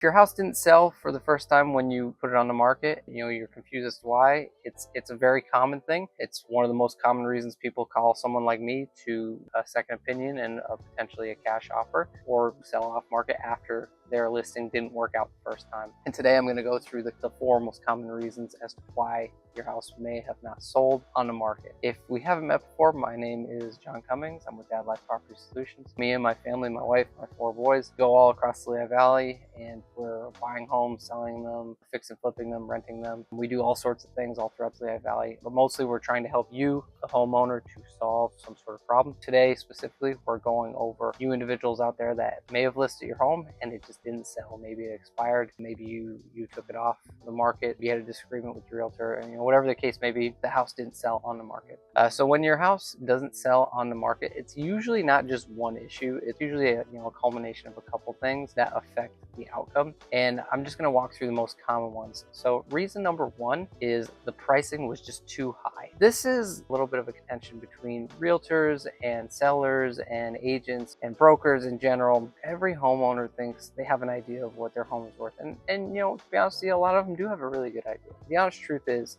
If your house didn't sell for the first time when you put it on the market, you're confused as to why. It's a very common thing. It's one of the most common reasons people call someone like me to a second opinion and potentially a cash offer, or sell off market after their listing didn't work out the first time. And today I'm going to go through the 4 most common reasons as to why your house may have not sold on the market. If we haven't met before, my name is John Cummings. I'm with Dad Life Property Solutions. Me and my family, my wife, my 4 boys, go all across the Lehigh Valley, and we're buying homes, selling them, fix and flipping them, renting them. We do all sorts of things all throughout the Lehigh Valley, but mostly we're trying to help you, the homeowner, to solve some sort of problem. Today, specifically, we're going over you individuals out there that may have listed your home and it just didn't sell. Maybe it expired. Maybe you took it off the market. You had a disagreement with your realtor, and whatever the case may be, the house didn't sell on the market. So when your house doesn't sell on the market, it's usually not just one issue. It's usually a culmination of a couple things that affect the outcome. And I'm just going to walk through the most common ones. So reason number 1 is the pricing was just too high. This is a little bit of a contention between realtors and sellers and agents and brokers in general. Every homeowner thinks they have an idea of what their home is worth. And to be honest with you, a lot of them do have a really good idea. The honest truth is,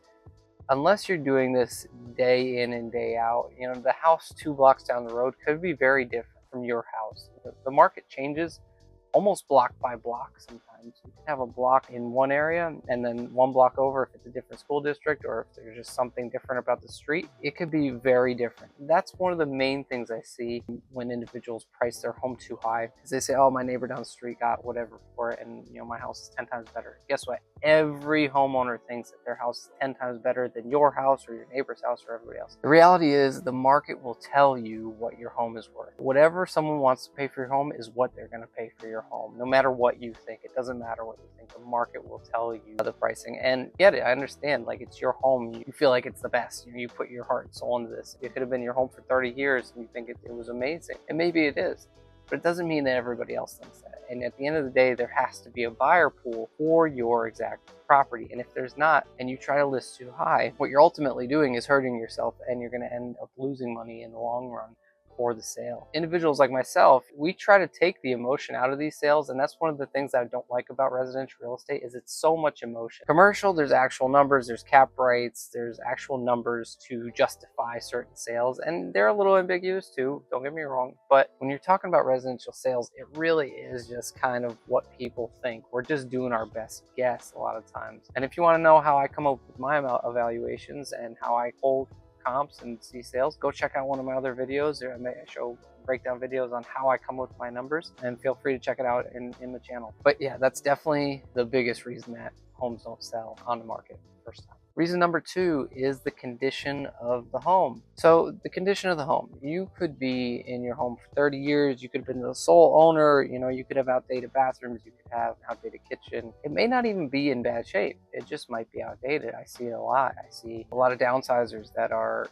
unless you're doing this day in and day out, the house 2 blocks down the road could be very different from your house. The market changes almost block by block sometimes. You can have a block in one area, and then 1 block over, if it's a different school district or if there's just something different about the street, it could be very different. That's one of the main things I see when individuals price their home too high, because they say, oh, my neighbor down the street got whatever for it, and my house is 10 times better. Guess what? Every homeowner thinks that their house is 10 times better than your house or your neighbor's house or everybody else. The reality is the market will tell you what your home is worth. Whatever someone wants to pay for your home is what they're going to pay for your home, no matter what you think. It doesn't matter what you think. The market will tell you the pricing. And get it, I understand, like, it's your home. You feel like it's the best. You put your heart and soul into this. It could have been your home for 30 years and you think it was amazing. And maybe it is. But it doesn't mean that everybody else thinks that. And at the end of the day, there has to be a buyer pool for your exact property. And if there's not, and you try to list too high, what you're ultimately doing is hurting yourself, and you're going to end up losing money in the long run for the sale. Individuals like myself, we try to take the emotion out of these sales, and that's one of the things that I don't like about residential real estate is it's so much emotion. Commercial, there's actual numbers, there's cap rates, there's actual numbers to justify certain sales, and they're a little ambiguous too, don't get me wrong, but when you're talking about residential sales, it really is just kind of what people think. We're just doing our best guess a lot of times. And if you want to know how I come up with my evaluations and how I hold comps and see sales, go check out one of my other videos. I show breakdown videos on how I come up with my numbers, and feel free to check it out in the channel. But yeah, that's definitely the biggest reason that homes don't sell on the market first time. Reason number 2 is the condition of the home. So the condition of the home, you could be in your home for 30 years. You could have been the sole owner. You could have outdated bathrooms. You could have an outdated kitchen. It may not even be in bad shape. It just might be outdated. I see it a lot. I see a lot of downsizers that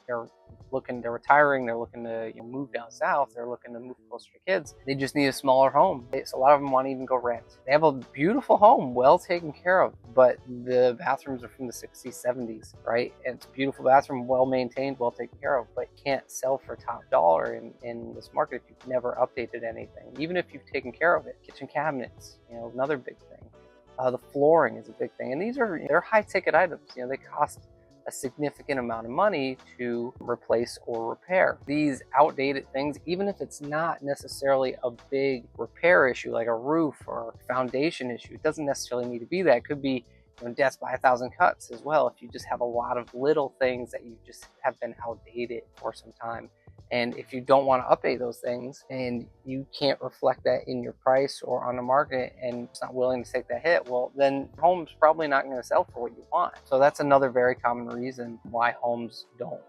they're retiring, they're looking to move down south, they're looking to move closer to kids. They just need a smaller home. So a lot of them want to even go rent. They have a beautiful home, well taken care of, but the bathrooms are from the 60s, 70s, right? And it's a beautiful bathroom, well maintained, well taken care of, but can't sell for top dollar in this market if you've never updated anything, even if you've taken care of it. Kitchen cabinets, another big thing. The flooring is a big thing, and they're high ticket items. They cost a significant amount of money to replace or repair. These outdated things, even if it's not necessarily a big repair issue like a roof or foundation issue, it doesn't necessarily need to be that. It could be death by 1,000 cuts as well, if you just have a lot of little things that you just have been outdated for some time. And if you don't want to update those things and you can't reflect that in your price or on the market, and it's not willing to take that hit, well, then home's probably not going to sell for what you want. So that's another very common reason why homes don't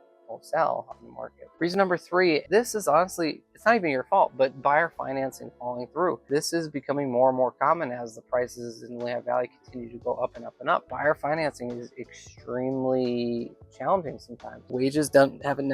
sell on the market. Reason number 3, this is honestly, it's not even your fault, but buyer financing falling through. This is becoming more and more common as the prices in the Lehigh Valley continue to go up and up and up. Buyer financing is extremely challenging sometimes. Wages haven't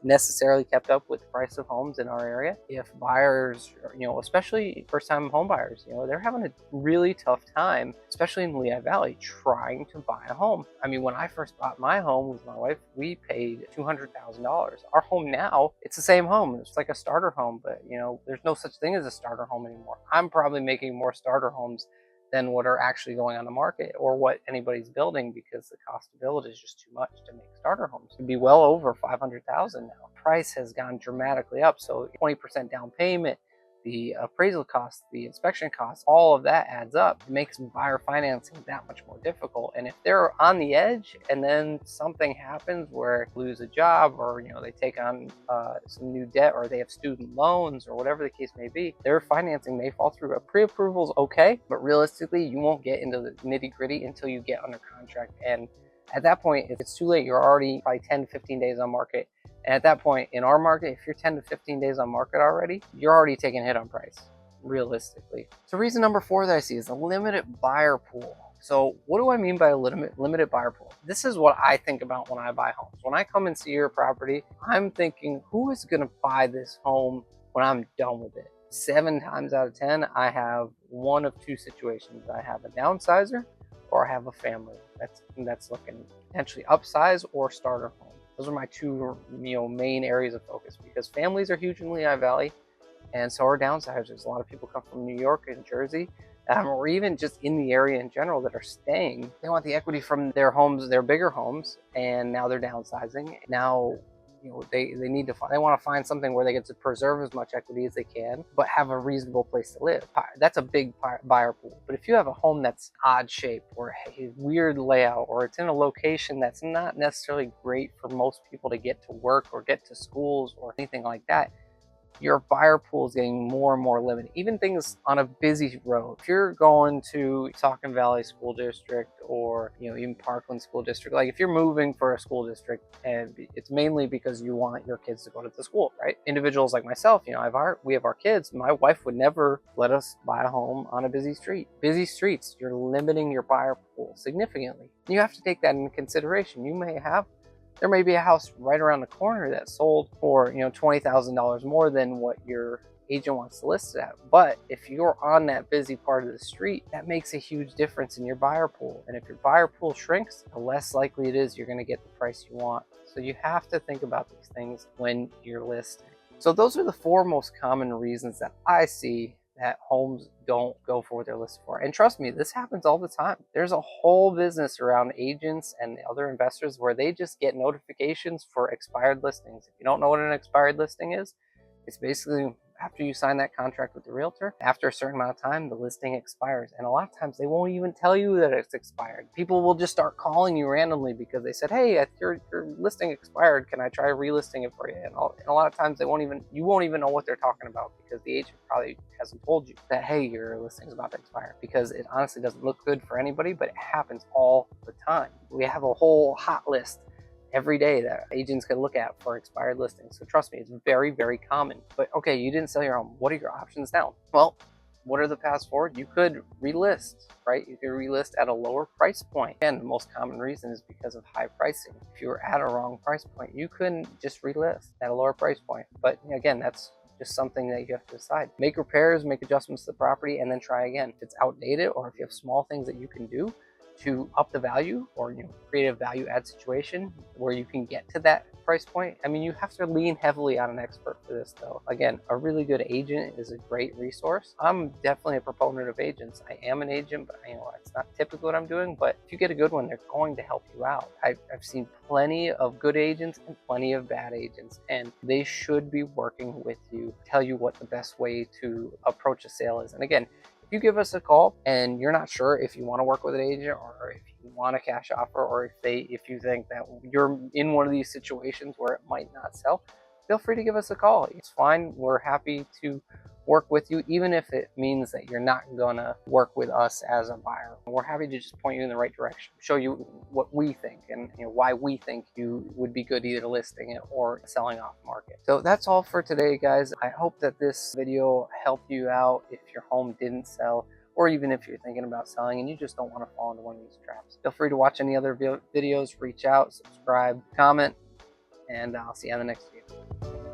necessarily kept up with the price of homes in our area. If buyers, especially first-time home buyers, they're having a really tough time, especially in the Lehigh Valley, trying to buy a home. I mean, when I first bought my home with my wife, we paid $200,000. Our home now, it's the same home. It's like a starter home, but there's no such thing as a starter home anymore. I'm probably making more starter homes than what are actually going on the market or what anybody's building, because the cost to build is just too much to make starter homes. It'd be well over 500,000 now. Price has gone dramatically up, so 20% down payment, the appraisal costs, the inspection costs, all of that adds up. It makes buyer financing that much more difficult. And if they're on the edge and then something happens where they lose a job, or they take on some new debt, or they have student loans, or whatever the case may be, their financing may fall through. A pre-approval is okay, but realistically, you won't get into the nitty-gritty until you get under contract. And at that point, if it's too late, you're already probably 10 to 15 days on market. And at that point, in our market, if you're 10 to 15 days on market already, you're already taking a hit on price, realistically. So reason number 4 that I see is a limited buyer pool. So what do I mean by a limited buyer pool? This is what I think about when I buy homes. When I come and see your property, I'm thinking, who is going to buy this home when I'm done with it? 7 times out of 10, I have one of 2 situations. I have a downsizer, or I have a family that's looking potentially upsize or starter home. Those are my 2 main areas of focus, because families are huge in Lehigh Valley, and so are downsizers. A lot of people come from New York and Jersey, or even just in the area in general, that are staying. They want the equity from their homes, their bigger homes, and now they're downsizing. Now, they want to find something where they get to preserve as much equity as they can, but have a reasonable place to live. That's a big buyer pool. But if you have a home that's odd shape, or a weird layout, or it's in a location that's not necessarily great for most people to get to work or get to schools or anything like that, your buyer pool is getting more and more limited. Even things on a busy road. If you're going to Saucon Valley School District, or even Parkland School District, like if you're moving for a school district, and it's mainly because you want your kids to go to the school, right? Individuals like myself, we have our kids. My wife would never let us buy a home on a busy street. Busy streets, you're limiting your buyer pool significantly. You have to take that into consideration. There may be a house right around the corner that sold for $20,000 more than what your agent wants to list it at. But if you're on that busy part of the street, that makes a huge difference in your buyer pool. And if your buyer pool shrinks, the less likely it is you're going to get the price you want. So you have to think about these things when you're listing. So those are the 4 most common reasons that I see that homes don't go for what they're listed for. And trust me, this happens all the time. There's a whole business around agents and other investors where they just get notifications for expired listings. If you don't know what an expired listing is, it's basically after you sign that contract with the realtor, after a certain amount of time, the listing expires. And a lot of times they won't even tell you that it's expired. People will just start calling you randomly because they said, hey, your listing expired. Can I try relisting it for you? And a lot of times you won't even know what they're talking about, because the agent probably hasn't told you that, hey, your listing is about to expire, because it honestly doesn't look good for anybody, but it happens all the time. We have a whole hot list every day that agents can look at for expired listings. So trust me, it's very, very common. But okay, you didn't sell your home. What are your options now? Well, what are the paths forward? You could relist, right? You could relist at a lower price point. Again, the most common reason is because of high pricing. If you were at a wrong price point, you couldn't just relist at a lower price point. But again, that's just something that you have to decide. Make repairs, make adjustments to the property, and then try again. If it's outdated, or if you have small things that you can do to up the value, or create a value add situation where you can get to that price point. I mean, you have to lean heavily on an expert for this, though. Again, a really good agent is a great resource. I'm definitely a proponent of agents. I am an agent, but it's not typically what I'm doing. But if you get a good one, they're going to help you out. I've seen plenty of good agents and plenty of bad agents, and they should be working with you, tell you what the best way to approach a sale is. And again, if you give us a call and you're not sure if you want to work with an agent, or if you want a cash offer, or if you think that you're in one of these situations where it might not sell, feel free to give us a call. It's fine. We're happy to work with you, even if it means that you're not gonna work with us as a buyer. We're happy to just point you in the right direction, show you what we think, and why we think you would be good either listing it or selling off market. So that's all for today, guys. I hope that this video helped you out if your home didn't sell, or even if you're thinking about selling and you just don't want to fall into one of these traps. Feel free to watch any other videos, reach out, subscribe, comment, and I'll see you on the next video.